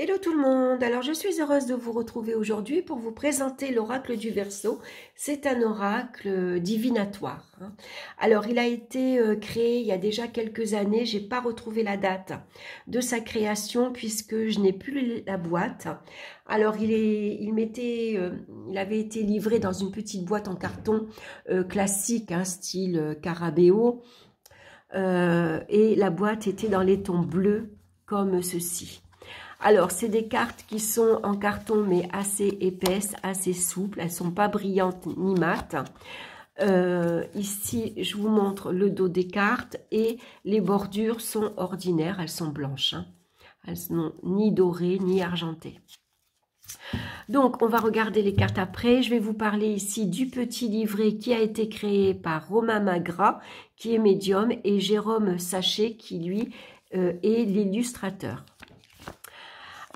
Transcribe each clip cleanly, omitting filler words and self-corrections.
Hello tout le monde, alors je suis heureuse de vous retrouver aujourd'hui pour vous présenter l'oracle du Verseau. C'est un oracle divinatoire. Alors il a été créé il y a déjà quelques années, j'ai pas retrouvé la date de sa création puisque je n'ai plus la boîte. Alors il avait été livré dans une petite boîte en carton classique, style Carabéo, et la boîte était dans les tons bleus comme ceci. Alors, c'est des cartes qui sont en carton, mais assez épaisses, assez souples. Elles ne sont pas brillantes ni mates. Ici, je vous montre le dos des cartes et les bordures sont ordinaires. Elles sont blanches. Elles sont ni dorées ni argentées. Donc, on va regarder les cartes après. Je vais vous parler ici du petit livret qui a été créé par Romain Magras, qui est médium, et Jérôme Sachet, qui lui est l'illustrateur.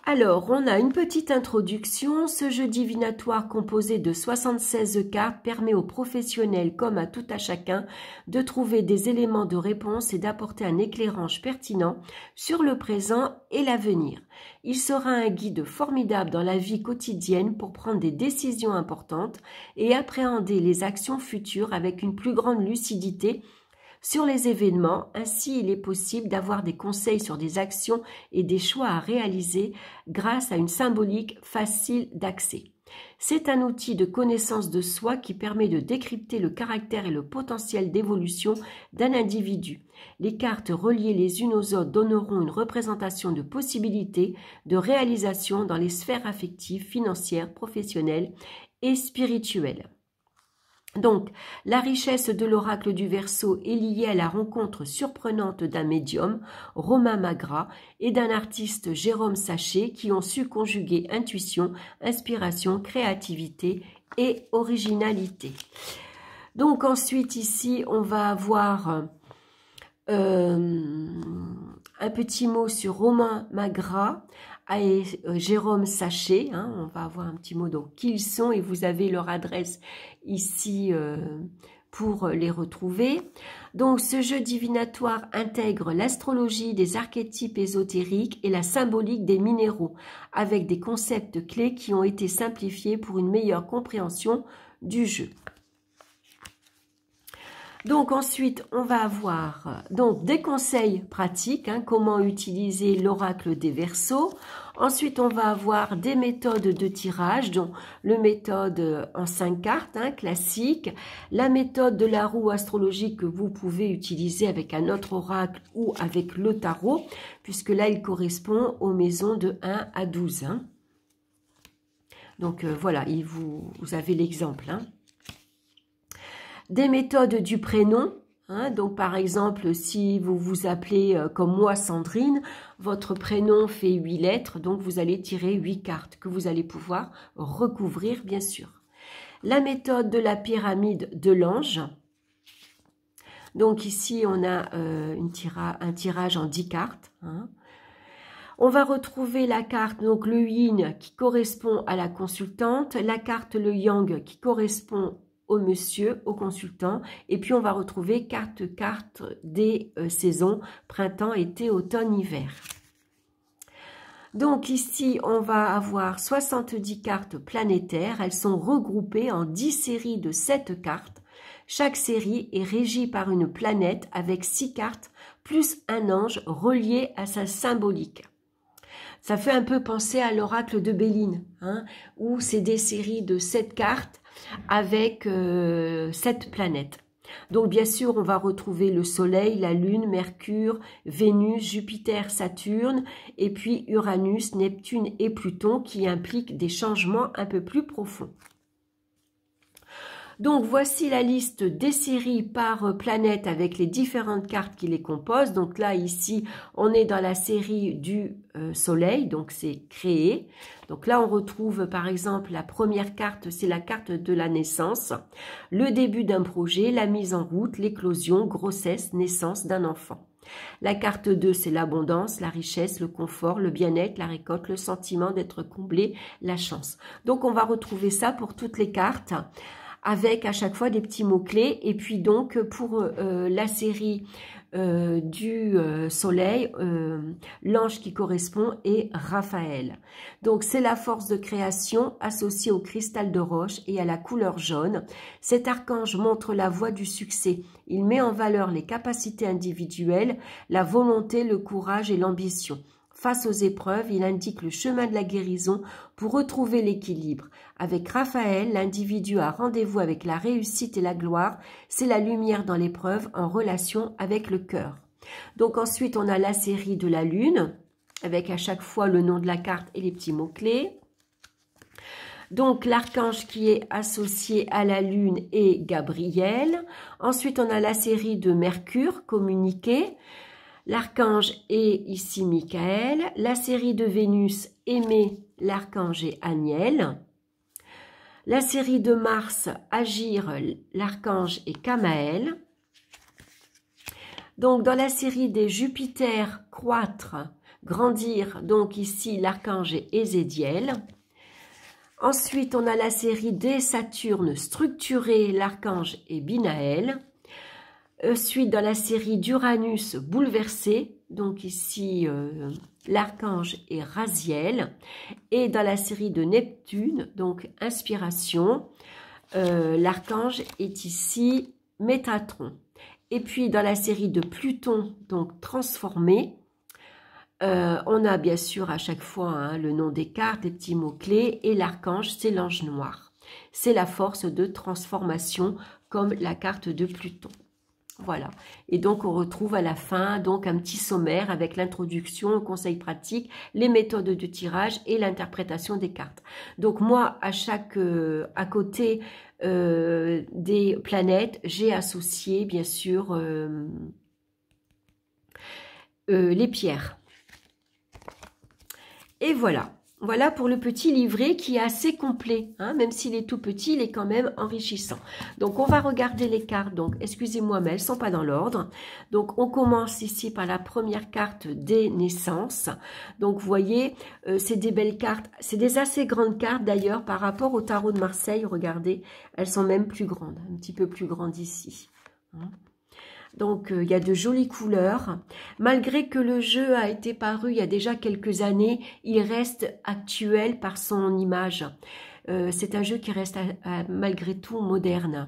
Alors, on a une petite introduction. Ce jeu divinatoire composé de 76 cartes permet aux professionnels comme à tout à chacun de trouver des éléments de réponse et d'apporter un éclairage pertinent sur le présent et l'avenir. Il sera un guide formidable dans la vie quotidienne pour prendre des décisions importantes et appréhender les actions futures avec une plus grande lucidité sur les événements. Ainsi, il est possible d'avoir des conseils sur des actions et des choix à réaliser grâce à une symbolique facile d'accès. C'est un outil de connaissance de soi qui permet de décrypter le caractère et le potentiel d'évolution d'un individu. Les cartes reliées les unes aux autres donneront une représentation de possibilités de réalisation dans les sphères affectives, financières, professionnelles et spirituelles. Donc, la richesse de l'oracle du Verseau est liée à la rencontre surprenante d'un médium, Romain Magras, et d'un artiste, Jérôme Sachet, qui ont su conjuguer intuition, inspiration, créativité et originalité. Donc ensuite, ici, on va avoir un petit mot sur Romain Magras et Jérôme Sachet, on va avoir un petit mot donc qui ils sont et vous avez leur adresse ici pour les retrouver. Donc ce jeu divinatoire intègre l'astrologie des archétypes ésotériques et la symbolique des minéraux avec des concepts clés qui ont été simplifiés pour une meilleure compréhension du jeu. Donc ensuite, on va avoir donc des conseils pratiques, comment utiliser l'oracle des Verseaux. Ensuite, on va avoir des méthodes de tirage, donc le méthode en 5 cartes, classique, la méthode de la roue astrologique que vous pouvez utiliser avec un autre oracle ou avec le tarot, puisque là, il correspond aux maisons de 1 à 12. Donc voilà, vous avez l'exemple. Des méthodes du prénom, donc par exemple si vous vous appelez comme moi Sandrine, votre prénom fait 8 lettres, donc vous allez tirer 8 cartes que vous allez pouvoir recouvrir bien sûr. La méthode de la pyramide de l'ange, donc ici on a un tirage en 10 cartes. On va retrouver la carte, donc le yin qui correspond à la consultante, la carte le yang qui correspond au monsieur, au consultant, et puis on va retrouver carte des saisons, printemps, été, automne, hiver. Donc ici, on va avoir 70 cartes planétaires, elles sont regroupées en 10 séries de 7 cartes. Chaque série est régie par une planète avec 6 cartes, plus un ange relié à sa symbolique. Ça fait un peu penser à l'oracle de Béline, où c'est des séries de 7 cartes, avec 7 planètes. Donc bien sûr, on va retrouver le Soleil, la Lune, Mercure, Vénus, Jupiter, Saturne, et puis Uranus, Neptune et Pluton qui impliquent des changements un peu plus profonds. Donc voici la liste des séries par planète avec les différentes cartes qui les composent. Donc là ici on est dans la série du soleil, donc c'est créé. Donc là on retrouve par exemple la première carte, c'est la carte de la naissance, le début d'un projet, la mise en route, l'éclosion, grossesse, naissance d'un enfant. La carte 2, c'est l'abondance, la richesse, le confort, le bien-être, la récolte, le sentiment d'être comblé, la chance. Donc on va retrouver ça pour toutes les cartes, avec à chaque fois des petits mots-clés. Et puis donc pour la série du soleil, l'ange qui correspond est Raphaël. Donc c'est la force de création associée au cristal de roche et à la couleur jaune. Cet archange montre la voie du succès. Il met en valeur les capacités individuelles, la volonté, le courage et l'ambition. Face aux épreuves, il indique le chemin de la guérison pour retrouver l'équilibre. Avec Raphaël, l'individu a rendez-vous avec la réussite et la gloire. C'est la lumière dans l'épreuve en relation avec le cœur. Donc ensuite, on a la série de la lune, avec à chaque fois le nom de la carte et les petits mots-clés. Donc l'archange qui est associé à la lune est Gabriel. Ensuite, on a la série de Mercure, communiqué. L'archange est ici Michael. La série de Vénus, Aimé, l'archange est Aniel. La série de Mars, Agir, l'archange est Kamaël. Donc dans la série des Jupiter, Croître, Grandir, donc ici l'archange est Ézédiel. Ensuite on a la série des Saturne, Structuré, l'archange est Binaël. Ensuite, dans la série d'Uranus, Bouleversé, donc ici l'archange est Raziel. Et dans la série de Neptune, donc Inspiration, l'archange est ici Métatron. Et puis dans la série de Pluton, donc Transformé, on a bien sûr à chaque fois le nom des cartes, les petits mots-clés, et l'archange, c'est l'ange noir. C'est la force de transformation comme la carte de Pluton. Voilà, et donc on retrouve à la fin donc un petit sommaire avec l'introduction, conseils pratiques, les méthodes de tirage et l'interprétation des cartes. Donc moi, à côté des planètes, j'ai associé bien sûr les pierres. Et voilà. Voilà pour le petit livret qui est assez complet, même s'il est tout petit, il est quand même enrichissant. Donc on va regarder les cartes, donc excusez-moi mais elles ne sont pas dans l'ordre. Donc on commence ici par la première carte des naissances. Donc vous voyez, c'est des belles cartes, c'est des assez grandes cartes d'ailleurs par rapport au tarot de Marseille, regardez, elles sont même plus grandes, un petit peu plus grandes ici. Donc, il y a de jolies couleurs. Malgré que le jeu a été paru il y a déjà quelques années, il reste actuel par son image. C'est un jeu qui reste malgré tout moderne.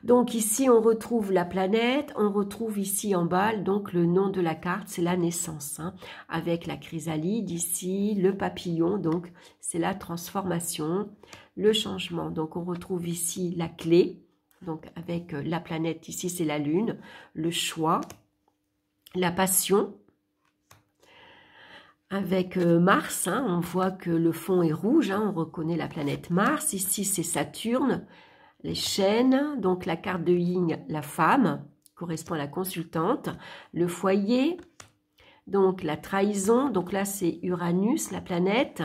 Donc ici, on retrouve la planète, on retrouve ici en bas, donc le nom de la carte, c'est la naissance, avec la chrysalide ici, le papillon, donc c'est la transformation, le changement. Donc on retrouve ici la clé. Donc avec la planète, ici c'est la lune, le choix, la passion. Avec Mars, on voit que le fond est rouge, on reconnaît la planète Mars. Ici c'est Saturne, les chaînes, donc la carte de Yin, la femme, correspond à la consultante. Le foyer, donc la trahison, donc là c'est Uranus, la planète.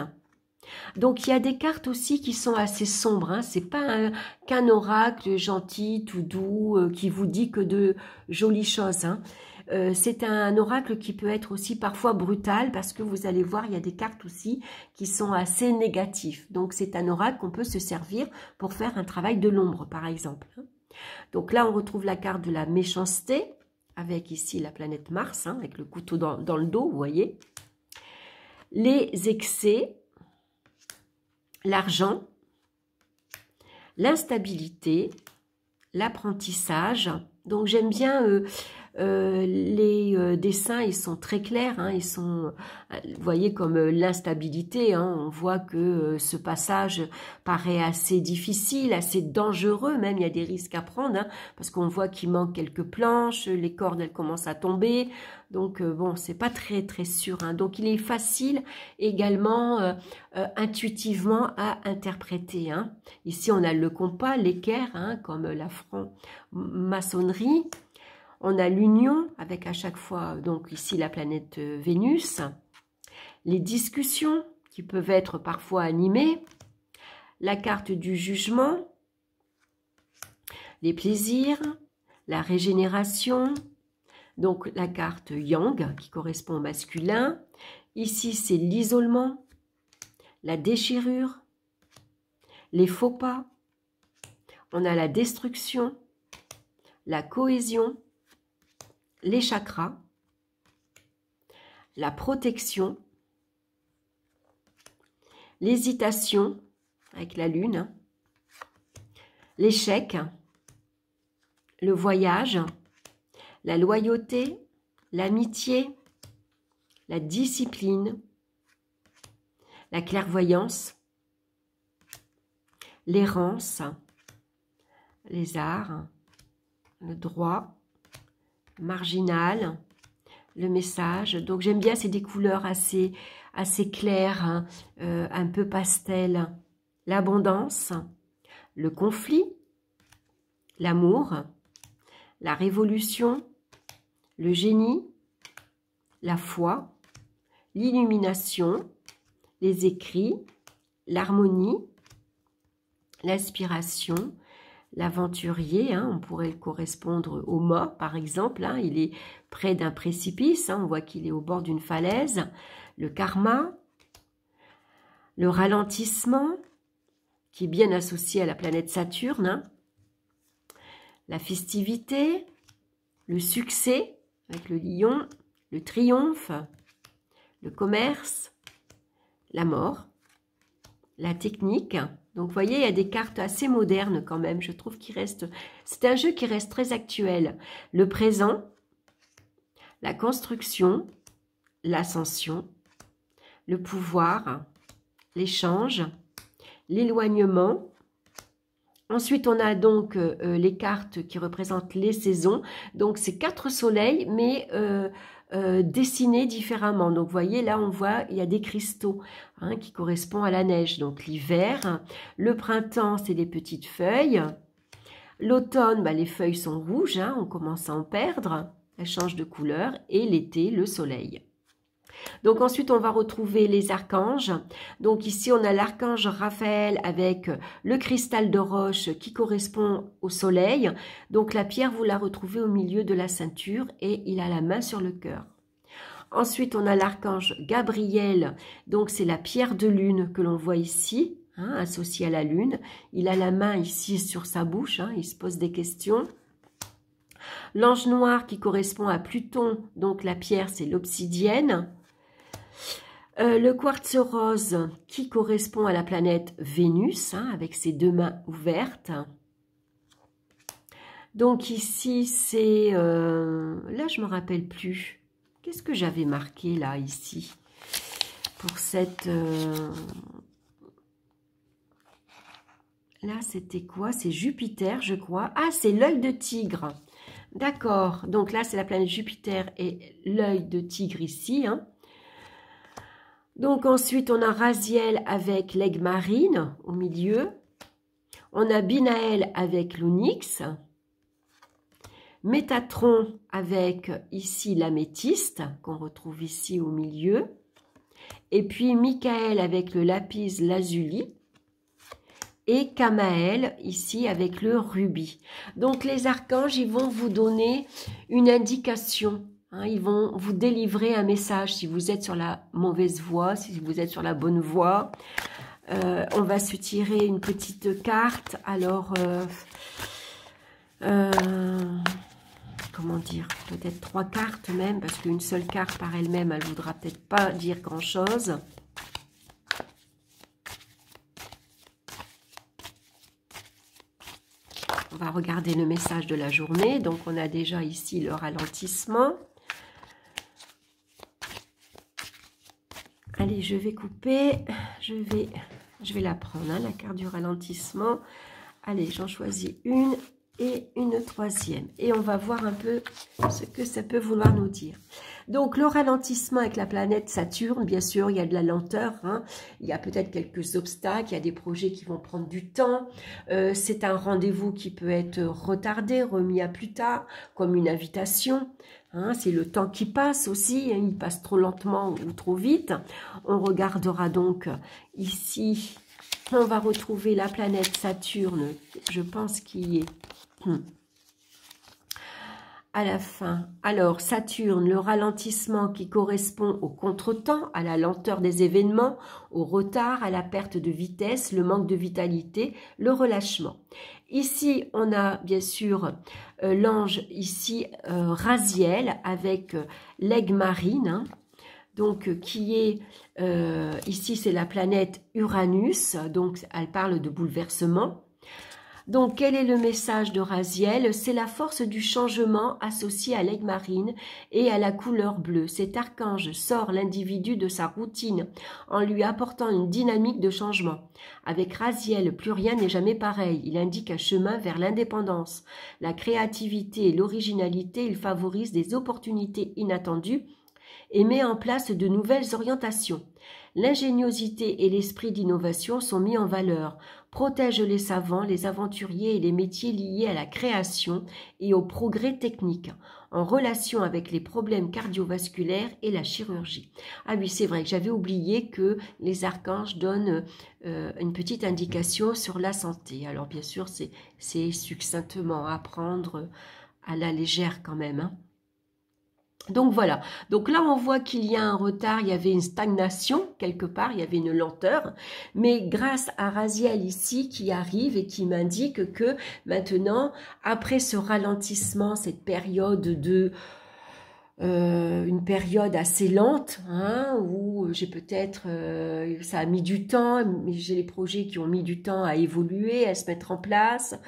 Donc, il y a des cartes aussi qui sont assez sombres. C'est pas qu'un oracle gentil, tout doux, qui vous dit que de jolies choses. C'est un oracle qui peut être aussi parfois brutal parce que vous allez voir, il y a des cartes aussi qui sont assez négatives. Donc, c'est un oracle qu'on peut se servir pour faire un travail de l'ombre, par exemple. Donc là, on retrouve la carte de la méchanceté avec ici la planète Mars, avec le couteau dans le dos, vous voyez. Les excès. L'argent, l'instabilité, l'apprentissage. Donc j'aime bien les dessins, ils sont très clairs, ils sont, vous voyez, comme l'instabilité, on voit que ce passage paraît assez difficile, assez dangereux même, il y a des risques à prendre, parce qu'on voit qu'il manque quelques planches, les cordes elles commencent à tomber, donc bon, c'est pas très très sûr, donc il est facile également intuitivement à interpréter. Ici on a le compas, l'équerre, comme la franc-maçonnerie. On a l'union avec à chaque fois, donc ici la planète Vénus, les discussions qui peuvent être parfois animées, la carte du jugement, les plaisirs, la régénération, donc la carte Yang qui correspond au masculin. Ici c'est l'isolement, la déchirure, les faux pas, on a la destruction, la cohésion, les chakras, la protection, l'hésitation avec la lune, l'échec, le voyage, la loyauté, l'amitié, la discipline, la clairvoyance, l'errance, les arts, le droit, marginal, le message. Donc j'aime bien, c'est des couleurs assez claires, hein, un peu pastel. L'abondance, le conflit, l'amour, la révolution, le génie, la foi, l'illumination, les écrits, l'harmonie, l'inspiration, l'aventurier, hein, on pourrait correspondre au mât par exemple, hein, il est près d'un précipice, hein, on voit qu'il est au bord d'une falaise, le karma, le ralentissement, qui est bien associé à la planète Saturne, hein, la festivité, le succès avec le lion, le triomphe, le commerce, la mort, la technique. Donc, vous voyez, il y a des cartes assez modernes quand même. Je trouve qu'il reste... C'est un jeu qui reste très actuel. Le présent, la construction, l'ascension, le pouvoir, l'échange, l'éloignement. Ensuite, on a donc les cartes qui représentent les saisons. Donc, c'est 4 soleils, mais dessinés différemment. Donc, vous voyez, là, on voit, il y a des cristaux, hein, qui correspondent à la neige. Donc, l'hiver, le printemps, c'est des petites feuilles. L'automne, bah, les feuilles sont rouges, hein, on commence à en perdre. Elles changent de couleur. Et l'été, le soleil. Donc ensuite, on va retrouver les archanges. Donc ici, on a l'archange Raphaël avec le cristal de roche qui correspond au soleil. Donc la pierre, vous la retrouvez au milieu de la ceinture et il a la main sur le cœur. Ensuite, on a l'archange Gabriel. Donc c'est la pierre de lune que l'on voit ici, hein, associée à la lune. Il a la main ici sur sa bouche, hein, il se pose des questions. L'ange noir qui correspond à Pluton, donc la pierre, c'est l'obsidienne. Le quartz rose qui correspond à la planète Vénus, hein, avec ses 2 mains ouvertes. Donc ici, c'est... là, je ne me rappelle plus. Qu'est-ce que j'avais marqué là, ici, pour cette... Là, c'était quoi? C'est Jupiter, je crois. Ah, c'est l'œil de tigre. D'accord. Donc là, c'est la planète Jupiter et l'œil de tigre ici, hein. Donc ensuite, on a Raziel avec l'aigle marine au milieu. On a Binaël avec l'onyx. Métatron avec ici l'améthyste qu'on retrouve ici au milieu. Et puis Michael avec le lapis lazuli. Et Kamaël ici avec le rubis. Donc les archanges, ils vont vous donner une indication. Ils vont vous délivrer un message si vous êtes sur la mauvaise voie, si vous êtes sur la bonne voie. On va se tirer une petite carte. Alors, comment dire, peut-être 3 cartes même, parce qu'une seule carte par elle-même, elle ne voudra peut-être pas dire grand-chose. On va regarder le message de la journée. Donc, on a déjà ici le ralentissement. Allez, je vais couper, je vais la prendre, hein, la carte du ralentissement. Allez, j'en choisis une et une troisième. Et on va voir un peu ce que ça peut vouloir nous dire. Donc, le ralentissement avec la planète Saturne, bien sûr, il y a de la lenteur, hein. Il y a peut-être quelques obstacles, il y a des projets qui vont prendre du temps. C'est un rendez-vous qui peut être retardé, remis à plus tard, comme une invitation. Hein, c'est le temps qui passe aussi, hein, il passe trop lentement ou trop vite. On regardera donc ici, on va retrouver la planète Saturne, je pense qu'il y est. à la fin. Alors, Saturne, le ralentissement qui correspond au contretemps, à la lenteur des événements, au retard, à la perte de vitesse, le manque de vitalité, le relâchement. Ici, on a bien sûr l'ange ici, Raziel, avec l'aigle marine, hein, donc qui est, ici c'est la planète Uranus, donc elle parle de bouleversement. Donc, quel est le message de Raziel? C'est la force du changement associée à l'aigle marine et à la couleur bleue. Cet archange sort l'individu de sa routine en lui apportant une dynamique de changement. Avec Raziel, plus rien n'est jamais pareil. Il indique un chemin vers l'indépendance. La créativité et l'originalité, il favorise des opportunités inattendues et met en place de nouvelles orientations. L'ingéniosité et l'esprit d'innovation sont mis en valeur, protègent les savants, les aventuriers et les métiers liés à la création et au progrès technique, en relation avec les problèmes cardiovasculaires et la chirurgie. Ah oui, c'est vrai que j'avais oublié que les archanges donnent une petite indication sur la santé. Alors bien sûr, c'est succinctement à prendre à la légère quand même, hein. Donc voilà, donc là on voit qu'il y a un retard, il y avait une stagnation quelque part, il y avait une lenteur, mais grâce à Raziel ici qui arrive et qui m'indique que maintenant, après ce ralentissement, cette période de une période assez lente, hein, où j'ai peut-être, ça a mis du temps, mais j'ai les projets qui ont mis du temps à évoluer, à se mettre en place.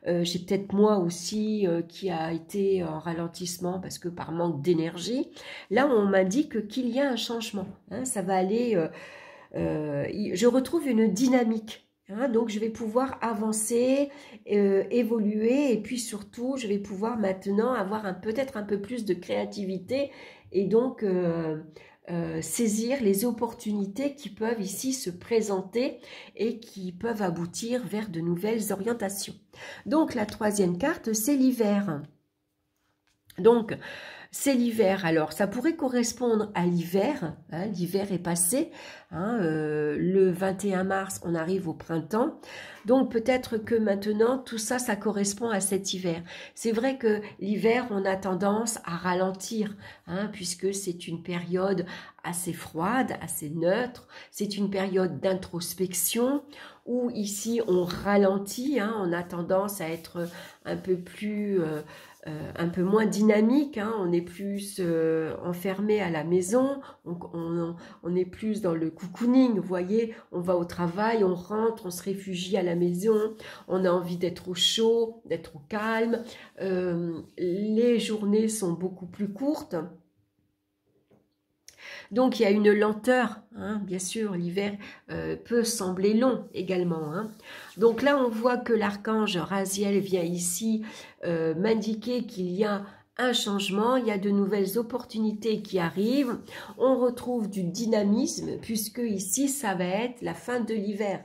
J'ai peut-être moi aussi qui a été en ralentissement parce que par manque d'énergie. Là, on m'indique qu'il y a un changement. Hein, ça va aller... je retrouve une dynamique. Hein, donc, je vais pouvoir avancer, évoluer et puis surtout, je vais pouvoir maintenant avoir peut-être un peu plus de créativité et donc... saisir les opportunités qui peuvent ici se présenter et qui peuvent aboutir vers de nouvelles orientations. Donc la troisième carte, c'est l'hiver. Donc c'est l'hiver, alors ça pourrait correspondre à l'hiver, hein, l'hiver est passé, hein, le 21 mars on arrive au printemps, donc peut-être que maintenant tout ça, ça correspond à cet hiver. C'est vrai que l'hiver on a tendance à ralentir, hein, puisque c'est une période assez froide, assez neutre, c'est une période d'introspection, où ici on ralentit, hein, on a tendance à être un peu plus... un peu moins dynamique, hein, on est plus enfermé à la maison, on est plus dans le cocooning, vous voyez, on va au travail, on rentre, on se réfugie à la maison, on a envie d'être au chaud, d'être au calme, les journées sont beaucoup plus courtes. Donc, il y a une lenteur, hein, bien sûr, l'hiver peut sembler long également. Hein. Donc là, on voit que l'archange Raziel vient ici m'indiquer qu'il y a un changement, il y a de nouvelles opportunités qui arrivent. On retrouve du dynamisme, puisque ici, ça va être la fin de l'hiver.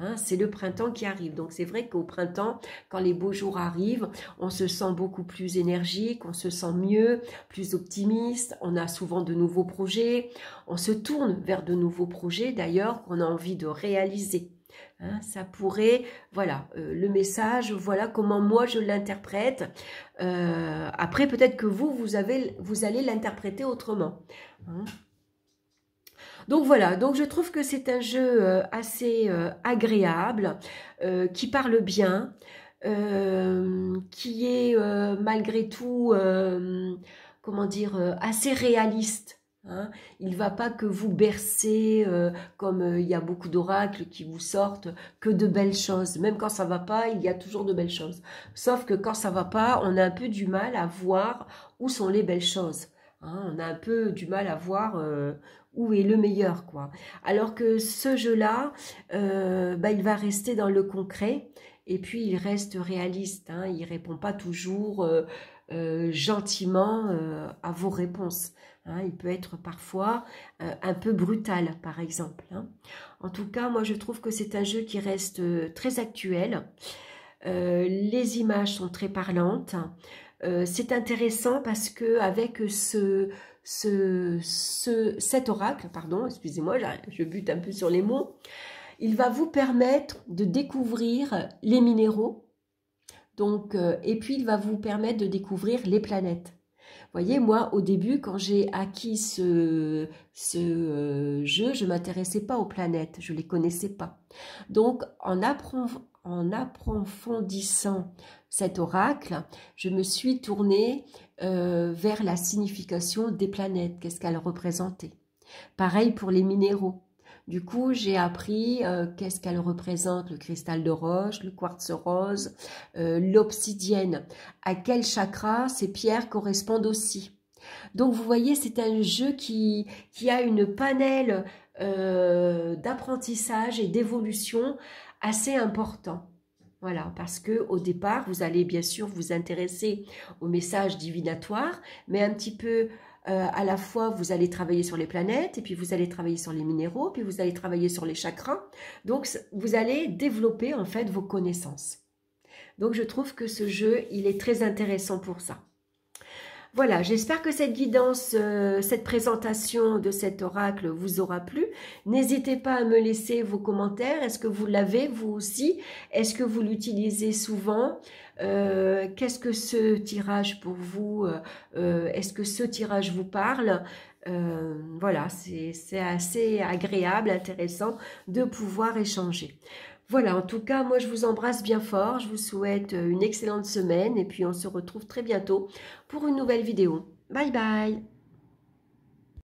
Hein, c'est le printemps qui arrive. Donc, c'est vrai qu'au printemps, quand les beaux jours arrivent, on se sent beaucoup plus énergique, on se sent mieux, plus optimiste. On a souvent de nouveaux projets. On se tourne vers de nouveaux projets, d'ailleurs, qu'on a envie de réaliser. Hein, ça pourrait, voilà, le message, voilà comment moi je l'interprète. Après, peut-être que vous allez l'interpréter autrement. Hein. Donc voilà, donc je trouve que c'est un jeu assez agréable, qui parle bien, qui est malgré tout, comment dire, assez réaliste. Hein. Il ne va pas que vous bercer, comme il y a beaucoup d'oracles qui vous sortent, que de belles choses. Même quand ça ne va pas, il y a toujours de belles choses. Sauf que quand ça ne va pas, on a un peu du mal à voir où sont les belles choses. Hein. On a un peu du mal à voir... où est le meilleur, quoi. Alors que ce jeu-là, il va rester dans le concret et puis il reste réaliste. Hein, il ne répond pas toujours gentiment à vos réponses. Hein, il peut être parfois un peu brutal, par exemple. Hein. En tout cas, moi, je trouve que c'est un jeu qui reste très actuel. Les images sont très parlantes. C'est intéressant parce que avec cet oracle, pardon, excusez-moi, je bute un peu sur les mots, il va vous permettre de découvrir les minéraux, Donc, et puis, il va vous permettre de découvrir les planètes. Vous voyez, moi, au début, quand j'ai acquis ce jeu, je ne m'intéressais pas aux planètes, je ne les connaissais pas. Donc, en approfondissant cet oracle, je me suis tournée vers la signification des planètes, qu'est-ce qu'elles représentaient. Pareil pour les minéraux. Du coup, j'ai appris qu'est-ce qu'elle représente, le cristal de roche, le quartz rose, l'obsidienne, à quel chakra ces pierres correspondent aussi. Donc, vous voyez, c'est un jeu qui a une panel d'apprentissage et d'évolution assez important. Voilà, parce que au départ, vous allez bien sûr vous intéresser aux messages divinatoires, mais un petit peu à la fois, vous allez travailler sur les planètes, et puis vous allez travailler sur les minéraux, puis vous allez travailler sur les chakras. Donc, vous allez développer en fait vos connaissances. Donc, je trouve que ce jeu, il est très intéressant pour ça. Voilà, j'espère que cette guidance, cette présentation de cet oracle vous aura plu. N'hésitez pas à me laisser vos commentaires. Est-ce que vous l'avez, vous aussi? Est-ce que vous l'utilisez souvent? Qu'est-ce que ce tirage pour vous? Est-ce que ce tirage vous parle? Voilà, c'est assez agréable, intéressant de pouvoir échanger. Voilà, en tout cas, moi je vous embrasse bien fort, je vous souhaite une excellente semaine et puis on se retrouve très bientôt pour une nouvelle vidéo. Bye bye!